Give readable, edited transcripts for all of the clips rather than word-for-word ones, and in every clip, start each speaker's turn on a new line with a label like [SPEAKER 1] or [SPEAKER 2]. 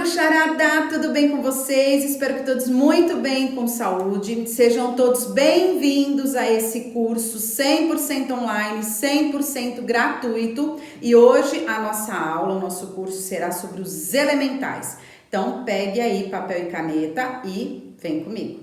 [SPEAKER 1] Bruxarada, tudo bem com vocês? Espero que todos muito bem, com saúde. Sejam todos bem-vindos a esse curso 100% online, 100% gratuito. E hoje a nossa aula, o nosso curso será sobre os elementais. Então pegue aí papel e caneta e vem comigo.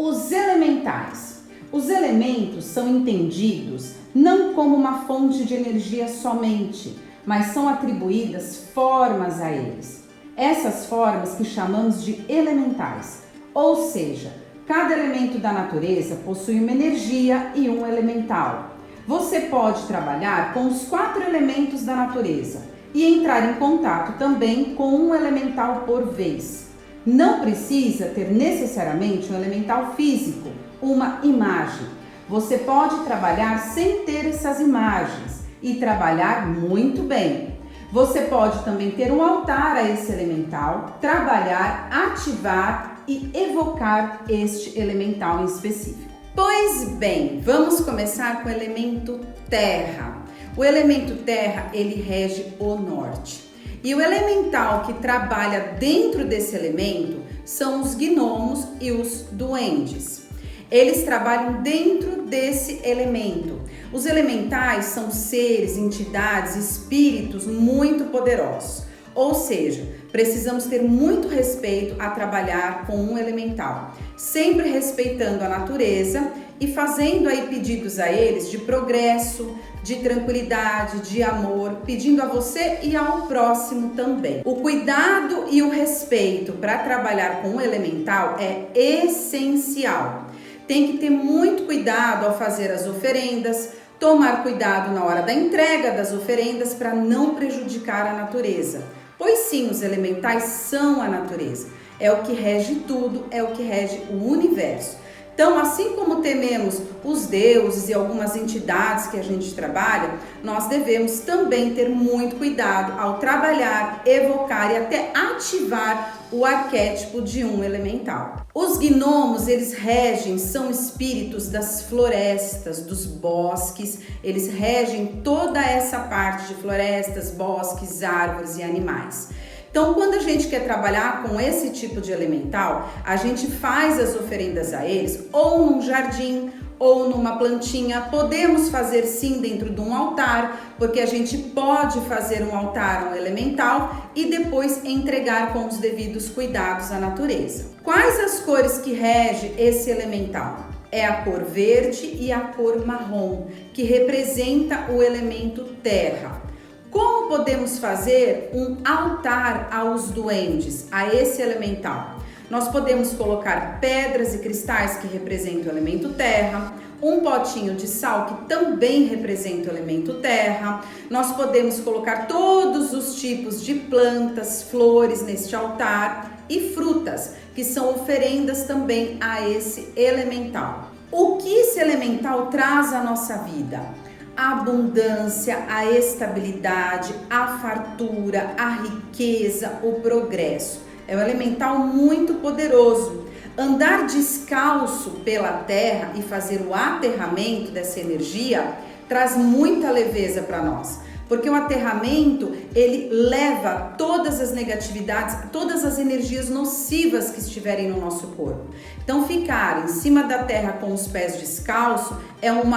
[SPEAKER 1] Os elementais. Os elementos são entendidos não como uma fonte de energia somente, mas são atribuídas formas a eles. Essas formas que chamamos de elementais, ou seja, cada elemento da natureza possui uma energia e um elemental. Você pode trabalhar com os 4 elementos da natureza e entrar em contato também com um elemental por vez. Não precisa ter necessariamente um elemental físico, uma imagem. Você pode trabalhar sem ter essas imagens e trabalhar muito bem. Você pode também ter um altar a esse elemental, trabalhar, ativar e evocar este elemental em específico. Pois bem, vamos começar com o elemento terra. O elemento terra, ele rege o norte. E o elemental que trabalha dentro desse elemento são os gnomos e os duendes. Eles trabalham dentro desse elemento. Os elementais são seres, entidades, espíritos muito poderosos. Ou seja, precisamos ter muito respeito a trabalhar com um elemental, sempre respeitando a natureza e fazendo aí pedidos a eles de progresso, de tranquilidade, de amor, pedindo a você e ao próximo também. O cuidado e o respeito para trabalhar com o elemental é essencial. Tem que ter muito cuidado ao fazer as oferendas, tomar cuidado na hora da entrega das oferendas para não prejudicar a natureza. Pois sim, os elementais são a natureza. É o que rege tudo, é o que rege o universo. Então, assim como tememos os deuses e algumas entidades que a gente trabalha, nós devemos também ter muito cuidado ao trabalhar, evocar e até ativar o arquétipo de um elemental. Os gnomos, eles regem, são espíritos das florestas, dos bosques, eles regem toda essa parte de florestas, bosques, árvores e animais. Então, quando a gente quer trabalhar com esse tipo de elemental, a gente faz as oferendas a eles ou num jardim ou numa plantinha. Podemos fazer sim dentro de um altar, porque a gente pode fazer um altar a um elemental e depois entregar com os devidos cuidados à natureza. Quais as cores que regem esse elemental? É a cor verde e a cor marrom, que representa o elemento terra. Como podemos fazer um altar aos duendes, a esse elemental? Nós podemos colocar pedras e cristais que representam o elemento terra, um potinho de sal que também representa o elemento terra. Nós podemos colocar todos os tipos de plantas, flores neste altar e frutas, que são oferendas também a esse elemental. O que esse elemental traz à nossa vida? A abundância, a estabilidade, a fartura, a riqueza, o progresso. É um elemental muito poderoso. Andar descalço pela terra e fazer o aterramento dessa energia traz muita leveza para nós. Porque o aterramento, ele leva todas as negatividades, todas as energias nocivas que estiverem no nosso corpo. Então, ficar em cima da terra com os pés descalços é um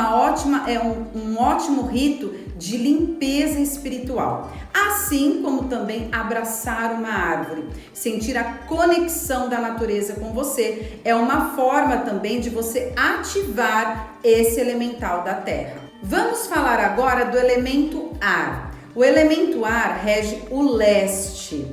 [SPEAKER 1] ótimo rito de limpeza espiritual. Assim como também abraçar uma árvore, sentir a conexão da natureza com você, é uma forma também de você ativar esse elemental da terra. Vamos falar agora do elemento ar. O elemento ar rege o leste.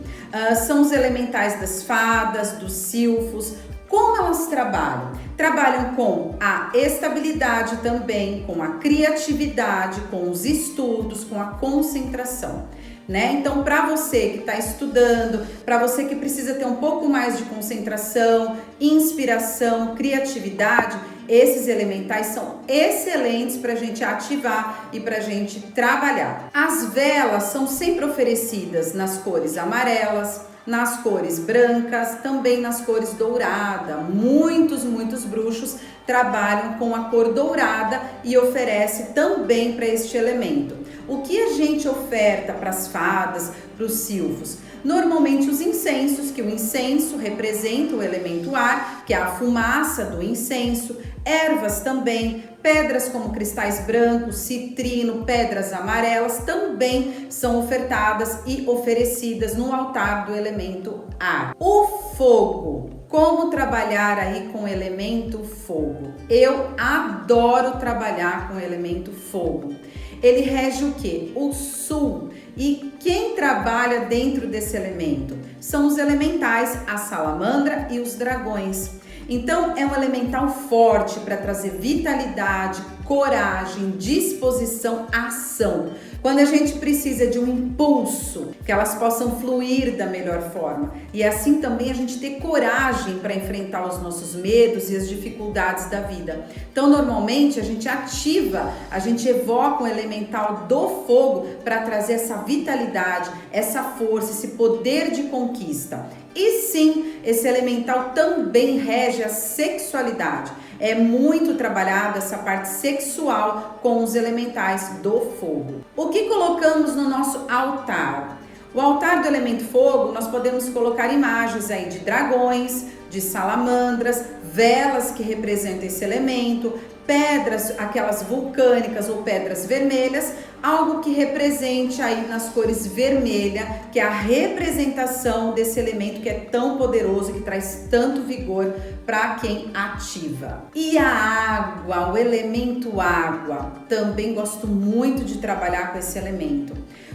[SPEAKER 1] São os elementais das fadas, dos silfos. Como elas trabalham? Trabalham com a estabilidade também, com a criatividade, com os estudos, com a concentração. Então, para você que está estudando, para você que precisa ter um pouco mais de concentração, inspiração, criatividade, esses elementais são excelentes para a gente ativar e para a gente trabalhar. As velas são sempre oferecidas nas cores amarelas, nas cores brancas, também nas cores dourada. Muitos bruxos trabalham com a cor dourada e oferece também para este elemento. O que a gente oferta para as fadas, para os silfos? Normalmente os incensos, que o incenso representa o elemento ar, que é a fumaça do incenso, ervas também, pedras como cristais brancos, citrino, pedras amarelas também são ofertadas e oferecidas no altar do elemento ar. O fogo. Como trabalhar aí com o elemento fogo? Eu adoro trabalhar com o elemento fogo. Ele rege o quê? O sul. E quem trabalha dentro desse elemento? São os elementais, a salamandra e os dragões. Então, é um elemental forte para trazer vitalidade, coragem, disposição, ação. Quando a gente precisa de um impulso, que elas possam fluir da melhor forma. E assim também a gente ter coragem para enfrentar os nossos medos e as dificuldades da vida. Então, normalmente, a gente ativa, a gente evoca o elemental do fogo para trazer essa vitalidade, essa força, esse poder de conquista. E sim, esse elemental também rege a sexualidade. É muito trabalhado essa parte sexual com os elementais do fogo. O que colocamos no nosso altar? O altar do elemento fogo, nós podemos colocar imagens aí de dragões, de salamandras, velas que representam esse elemento, pedras, aquelas vulcânicas ou pedras vermelhas, algo que represente aí nas cores vermelha, que é a representação desse elemento que é tão poderoso, que traz tanto vigor para quem ativa. E a água, o elemento água, também gosto muito de trabalhar com esse elemento.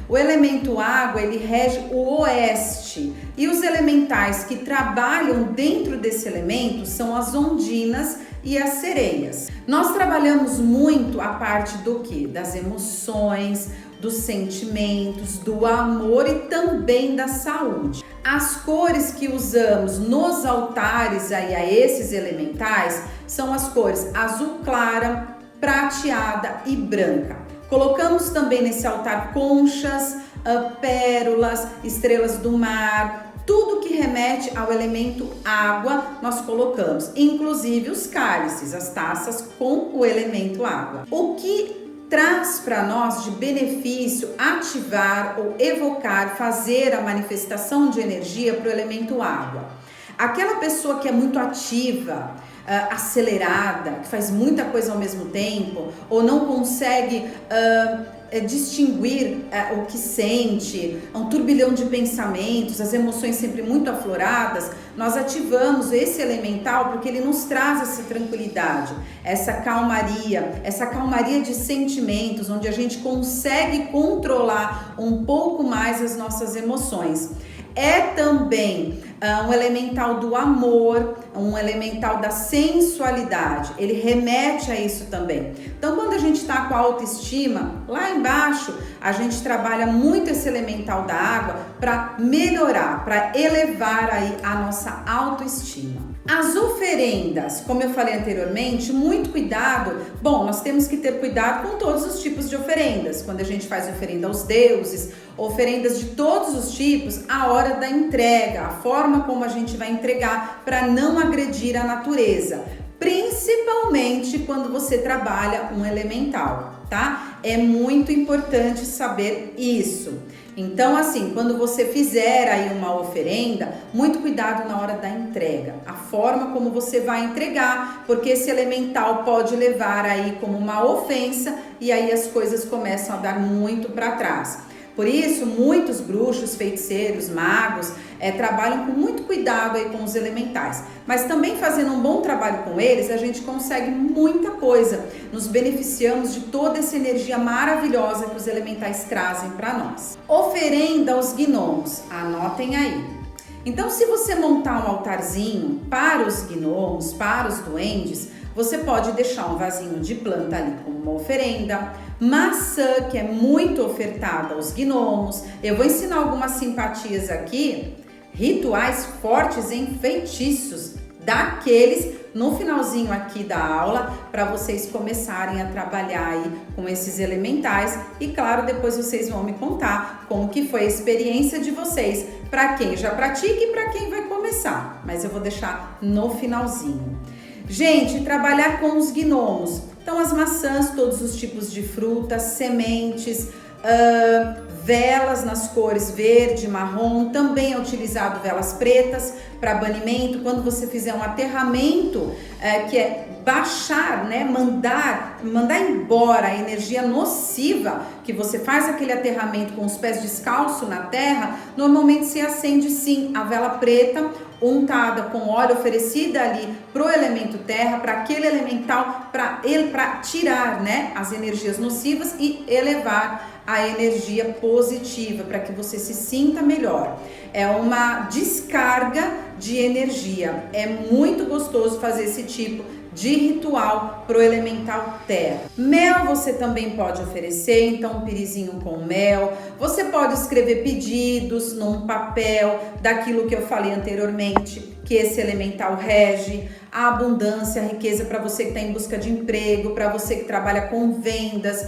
[SPEAKER 1] O elemento água, ele rege o oeste, e os elementais que trabalham dentro desse elemento são as ondinas e as sereias. Nós trabalhamos muito a parte do que? Das emoções, dos sentimentos, do amor e também da saúde. As cores que usamos nos altares aí a esses elementais são as cores azul clara, prateada e branca. Colocamos também nesse altar conchas, pérolas, estrelas do mar, tudo que remete ao elemento água nós colocamos, inclusive os cálices, as taças com o elemento água. O que traz para nós de benefício ativar ou evocar, fazer a manifestação de energia para o elemento água? Aquela pessoa que é muito ativa, acelerada, que faz muita coisa ao mesmo tempo, ou não consegue distinguir o que sente, um turbilhão de pensamentos, as emoções sempre muito afloradas, nós ativamos esse elemental porque ele nos traz essa tranquilidade, essa calmaria de sentimentos, onde a gente consegue controlar um pouco mais as nossas emoções. É também um elemental do amor, um elemental da sensualidade, ele remete a isso também. Então, quando a gente está com a autoestima, lá embaixo, a gente trabalha muito esse elemental da água para melhorar, para elevar aí a nossa autoestima. As oferendas, como eu falei anteriormente, muito cuidado. Bom, nós temos que ter cuidado com todos os tipos de oferendas. Quando a gente faz oferenda aos deuses, oferendas de todos os tipos, a hora da entrega, a forma como a gente vai entregar para não agredir a natureza. Principalmente quando você trabalha um elemental, tá? É muito importante saber isso. Então, assim, quando você fizer aí uma oferenda, muito cuidado na hora da entrega, a forma como você vai entregar, porque esse elemental pode levar aí como uma ofensa e aí as coisas começam a dar muito para trás. Por isso, muitos bruxos, feiticeiros, magos, trabalham com muito cuidado aí com os elementais. Mas também fazendo um bom trabalho com eles, a gente consegue muita coisa. Nos beneficiamos de toda essa energia maravilhosa que os elementais trazem para nós. Oferenda aos gnomos, anotem aí. Então, se você montar um altarzinho para os gnomos, para os duendes, você pode deixar um vasinho de planta ali como uma oferenda, maçã, que é muito ofertada aos gnomos. Eu vou ensinar algumas simpatias aqui, rituais fortes em feitiços daqueles no finalzinho aqui da aula, para vocês começarem a trabalhar aí com esses elementais e claro, depois vocês vão me contar como que foi a experiência de vocês, para quem já pratica e para quem vai começar, mas eu vou deixar no finalzinho. Gente, trabalhar com os gnomos, então as maçãs, todos os tipos de frutas, sementes, velas nas cores verde, marrom, também é utilizado velas pretas para banimento. Quando você fizer um aterramento, que é baixar, né, mandar embora a energia nociva, que você faz aquele aterramento com os pés descalços na terra, normalmente se acende sim a vela preta, untada com óleo, oferecida ali pro elemento terra, para aquele elemental, para tirar, né, as energias nocivas e elevar a energia positiva, para que você se sinta melhor. É uma descarga de energia. É muito gostoso fazer esse tipo de ritual pro elemental terra. Mel você também pode oferecer, então um pirizinho com mel. Você pode escrever pedidos num papel daquilo que eu falei anteriormente, que esse elemental rege, a abundância, a riqueza para você que está em busca de emprego, para você que trabalha com vendas,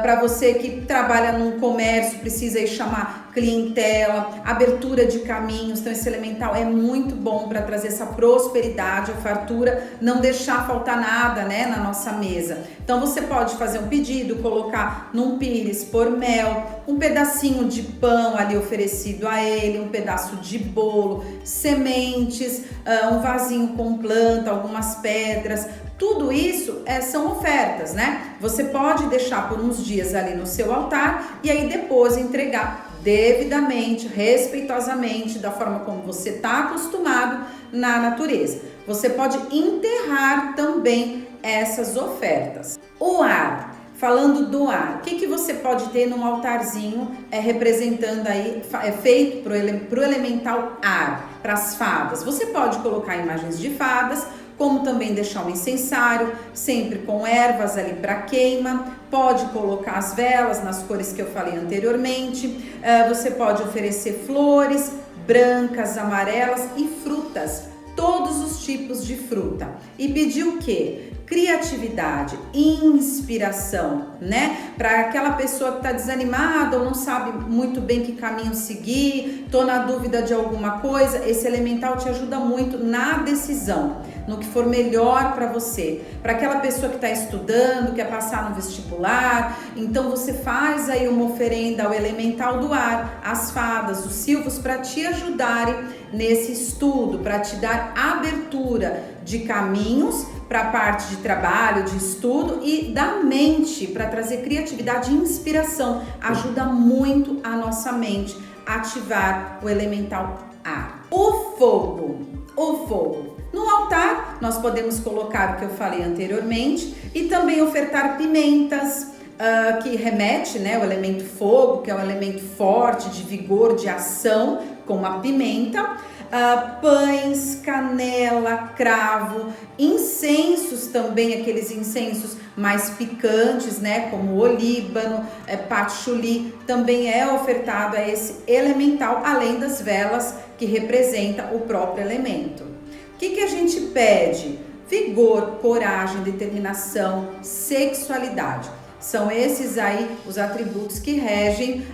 [SPEAKER 1] para você que trabalha num comércio, precisa aí chamar clientela, abertura de caminhos. Então esse elemental é muito bom para trazer essa prosperidade, a fartura, não deixar faltar nada, né, na nossa mesa. Então você pode fazer um pedido, colocar num pires, pôr mel, um pedacinho de pão ali oferecido a ele, um pedaço de bolo, sementes, um vasinho com planta, algumas pedras. Tudo isso são ofertas, né? Você pode deixar por uns dias ali no seu altar e aí depois entregar devidamente, respeitosamente, da forma como você está acostumado na natureza. Você pode enterrar também essas ofertas. O ar. Falando do ar, o que você pode ter num altarzinho representando aí, feito pro elemental ar, para as fadas? Você pode colocar imagens de fadas, como também deixar um incensário, sempre com ervas ali para queima. Pode colocar as velas nas cores que eu falei anteriormente. Você pode oferecer flores brancas, amarelas e frutas, todos os tipos de fruta. E pedir o quê? Criatividade, inspiração, né? Para aquela pessoa que está desanimada ou não sabe muito bem que caminho seguir, tô na dúvida de alguma coisa, esse elemental te ajuda muito na decisão, no que for melhor para você. Para aquela pessoa que está estudando, quer passar no vestibular, então você faz aí uma oferenda ao elemental do ar, as fadas, os silvos, para te ajudarem nesse estudo, para te dar abertura de caminhos para a parte de trabalho, de estudo e da mente, para trazer criatividade e inspiração. Ajuda muito a nossa mente a ativar o elemental ar. O fogo. No altar, nós podemos colocar o que eu falei anteriormente e também ofertar pimentas, que remete, né, o elemento fogo, que é um elemento forte, de vigor, de ação, como a pimenta. Pães, canela, cravo, incensos também, aqueles incensos mais picantes, né, como o olíbano, patchouli, também é ofertado a esse elemental, além das velas que representam o próprio elemento. O que a gente pede? Vigor, coragem, determinação, sexualidade. São esses aí os atributos que regem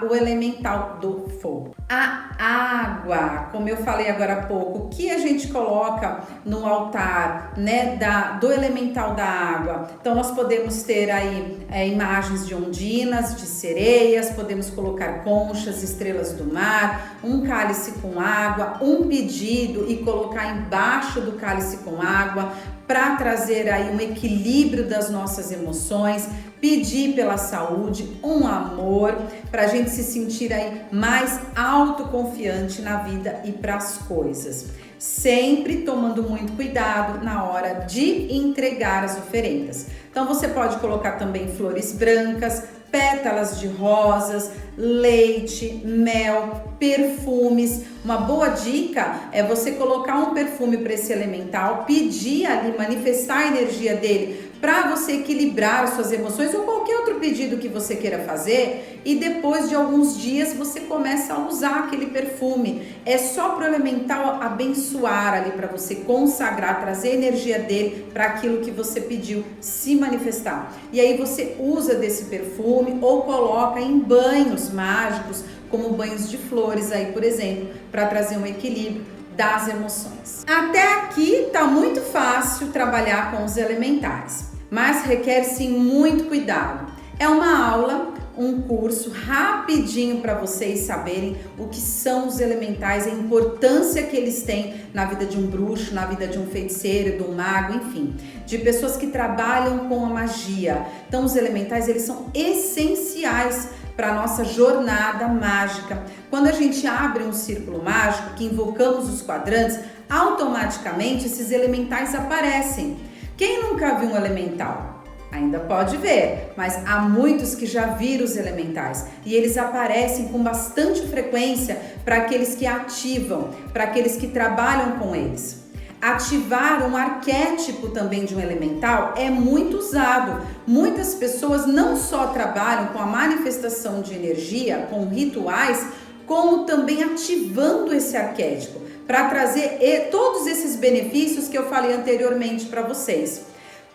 [SPEAKER 1] o elemental do fogo. A água, como eu falei agora há pouco, o que a gente coloca no altar, né, do elemental da água? Então nós podemos ter aí imagens de ondinas, de sereias, podemos colocar conchas, estrelas do mar, um cálice com água, um pedido e colocar embaixo do cálice com água, para trazer aí um equilíbrio das nossas emoções, pedir pela saúde, um amor, para a gente se sentir aí mais autoconfiante na vida e para as coisas. Sempre tomando muito cuidado na hora de entregar as oferendas. Então você pode colocar também flores brancas, pétalas de rosas, leite, mel, perfumes. Uma boa dica é você colocar um perfume para esse elemental, pedir ali, manifestar a energia dele para você equilibrar as suas emoções ou qualquer outro pedido que você queira fazer, e depois de alguns dias você começa a usar aquele perfume. É só para o elemental abençoar ali, para você consagrar, trazer a energia dele para aquilo que você pediu se manifestar. E aí você usa desse perfume ou coloca em banhos mágicos, como banhos de flores aí, por exemplo, para trazer um equilíbrio das emoções. Até aqui tá muito fácil trabalhar com os elementais, mas requer sim muito cuidado. É uma aula, um curso rapidinho para vocês saberem o que são os elementais, a importância que eles têm na vida de um bruxo, na vida de um feiticeiro, de um mago, enfim, de pessoas que trabalham com a magia. Então os elementais, eles são essenciais para a nossa jornada mágica. Quando a gente abre um círculo mágico, que invocamos os quadrantes, automaticamente esses elementais aparecem. Quem nunca viu um elemental? Ainda pode ver, mas há muitos que já viram os elementais e eles aparecem com bastante frequência para aqueles que ativam, para aqueles que trabalham com eles. Ativar um arquétipo também de um elemental é muito usado. Muitas pessoas não só trabalham com a manifestação de energia, com rituais, como também ativando esse arquétipo para trazer todos esses benefícios que eu falei anteriormente para vocês.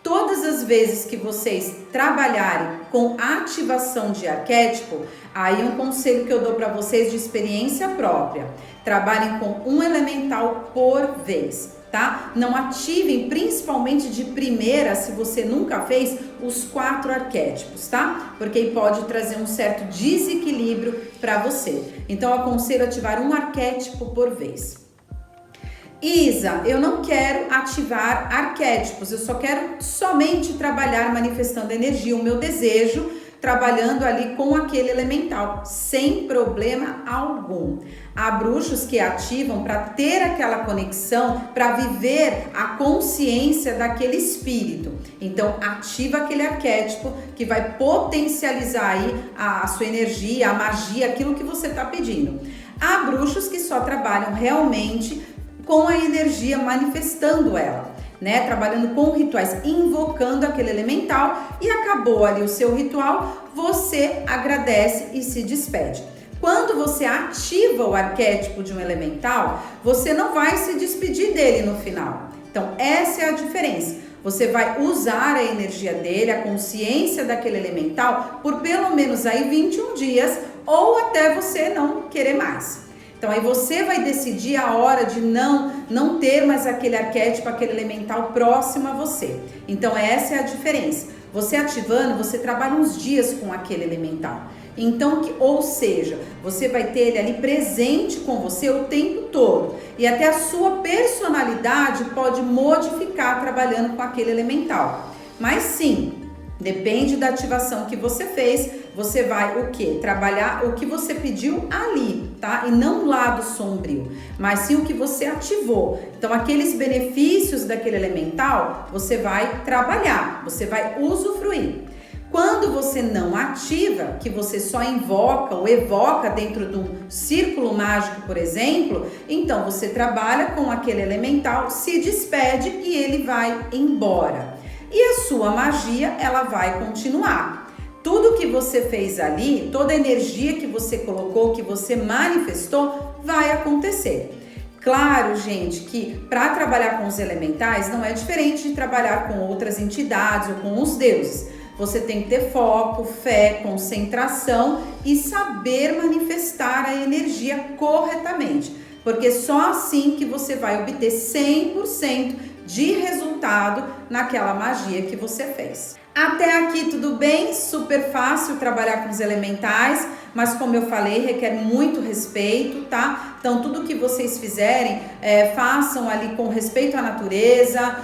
[SPEAKER 1] Todas as vezes que vocês trabalharem com ativação de arquétipo, aí um conselho que eu dou para vocês de experiência própria: trabalhem com um elemental por vez, tá? Não ativem, principalmente de primeira, se você nunca fez, os 4 arquétipos, tá? Porque pode trazer um certo desequilíbrio para você. Então, eu aconselho ativar um arquétipo por vez. Isa, eu não quero ativar arquétipos, eu só quero somente trabalhar manifestando energia, o meu desejo, trabalhando ali com aquele elemental, sem problema algum. Há bruxos que ativam para ter aquela conexão, para viver a consciência daquele espírito. Então, ativa aquele arquétipo que vai potencializar aí a sua energia, a magia, aquilo que você está pedindo. Há bruxos que só trabalham realmente com a energia, manifestando ela, né? Trabalhando com rituais, invocando aquele elemental, e acabou ali o seu ritual, você agradece e se despede. Quando você ativa o arquétipo de um elemental, você não vai se despedir dele no final. Então, essa é a diferença. Você vai usar a energia dele, a consciência daquele elemental, por pelo menos aí 21 dias, ou até você não querer mais. Então aí você vai decidir a hora de não ter mais aquele arquétipo, aquele elemental próximo a você. Então essa é a diferença. Você ativando, você trabalha uns dias com aquele elemental. Então, ou seja, você vai ter ele ali presente com você o tempo todo. E até a sua personalidade pode modificar trabalhando com aquele elemental. Mas sim, depende da ativação que você fez, você vai o quê? Trabalhar o que você pediu ali, tá? E não o lado sombrio, mas sim o que você ativou. Então, aqueles benefícios daquele elemental, você vai trabalhar, você vai usufruir. Quando você não ativa, que você só invoca ou evoca dentro de um círculo mágico, por exemplo, então você trabalha com aquele elemental, se despede e ele vai embora. E a sua magia, ela vai continuar. Tudo que você fez ali, toda a energia que você colocou, que você manifestou, vai acontecer. Claro, gente, que para trabalhar com os elementais não é diferente de trabalhar com outras entidades ou com os deuses. Você tem que ter foco, fé, concentração e saber manifestar a energia corretamente, porque só assim que você vai obter 100% de resultado naquela magia que você fez. Até aqui tudo bem? Super fácil trabalhar com os elementais, mas como eu falei, requer muito respeito, tá? Então tudo que vocês fizerem, façam ali com respeito à natureza,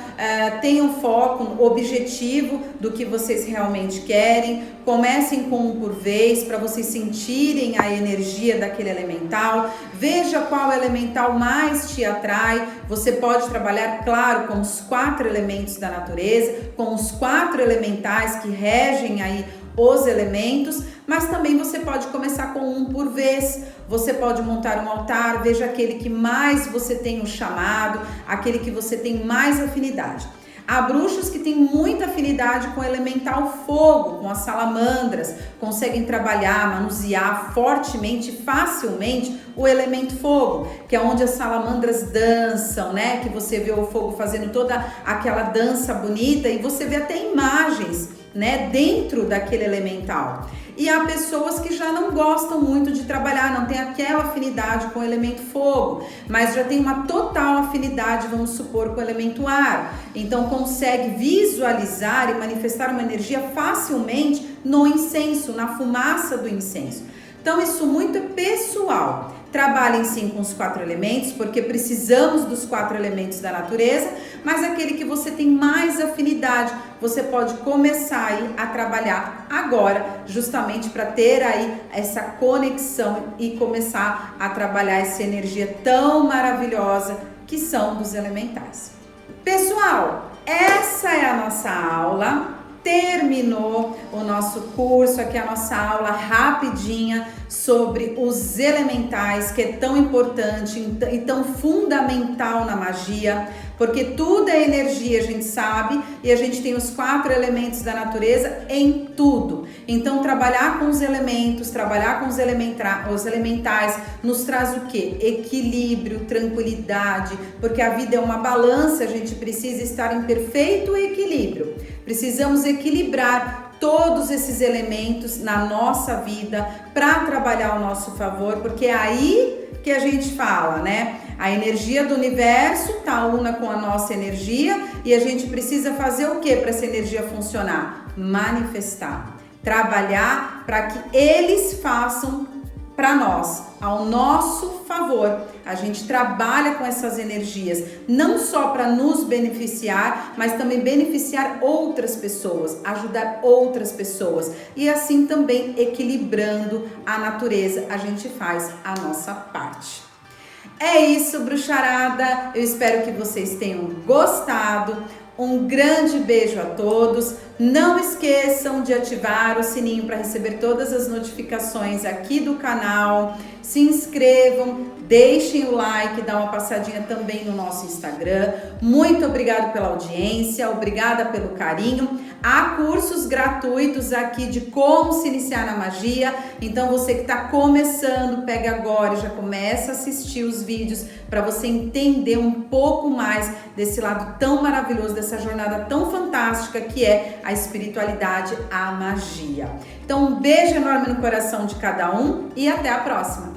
[SPEAKER 1] tenham foco, objetivo do que vocês realmente querem, comecem com um por vez para vocês sentirem a energia daquele elemental, veja qual elemental mais te atrai. Você pode trabalhar, claro, com os 4 elementos da natureza, com os 4 elementais que regem aí os elementos, mas também você pode começar com um por vez. Você pode montar um altar, veja aquele que mais você tem o chamado, aquele que você tem mais afinidade. Há bruxos que têm muita afinidade com o elemental fogo, com as salamandras, conseguem trabalhar, manusear fortemente, facilmente o elemento fogo, que é onde as salamandras dançam, né? Que você vê o fogo fazendo toda aquela dança bonita e você vê até imagens, né, dentro daquele elemental. E há pessoas que já não gostam muito de trabalhar, não tem aquela afinidade com o elemento fogo, mas já tem uma total afinidade, vamos supor, com o elemento ar. Então consegue visualizar e manifestar uma energia facilmente no incenso, na fumaça do incenso. Então isso muito pessoal. Trabalhem sim com os 4 elementos, porque precisamos dos 4 elementos da natureza, mas aquele que você tem mais afinidade, você pode começar aí a trabalhar agora, justamente para ter aí essa conexão e começar a trabalhar essa energia tão maravilhosa que são dos elementais. Pessoal, essa é a nossa aula. Terminou o nosso curso, aqui a nossa aula rapidinha sobre os elementais, que é tão importante e tão fundamental na magia, porque tudo é energia, a gente sabe, e a gente tem os 4 elementos da natureza em tudo. Então trabalhar com os elementos, trabalhar com os elementais nos traz o quê? Equilíbrio, tranquilidade, porque a vida é uma balança, a gente precisa estar em perfeito equilíbrio. Precisamos equilibrar todos esses elementos na nossa vida para trabalhar ao nosso favor, porque é aí que a gente fala, né? A energia do universo tá una com a nossa energia e a gente precisa fazer o que para essa energia funcionar? Manifestar, trabalhar para que eles façam para nós, ao nosso favor. A gente trabalha com essas energias, não só para nos beneficiar, mas também beneficiar outras pessoas, ajudar outras pessoas. E assim também equilibrando a natureza, a gente faz a nossa parte. É isso, bruxarada. Eu espero que vocês tenham gostado. Um grande beijo a todos. Não esqueçam de ativar o sininho para receber todas as notificações aqui do canal. Se inscrevam, deixem o like, dá uma passadinha também no nosso Instagram. Muito obrigada pela audiência, obrigada pelo carinho. Há cursos gratuitos aqui de como se iniciar na magia. Então você que está começando, pega agora e já começa a assistir os vídeos para você entender um pouco mais desse lado tão maravilhoso, dessa jornada tão fantástica que é a espiritualidade, a magia. Então um beijo enorme no coração de cada um e até a próxima!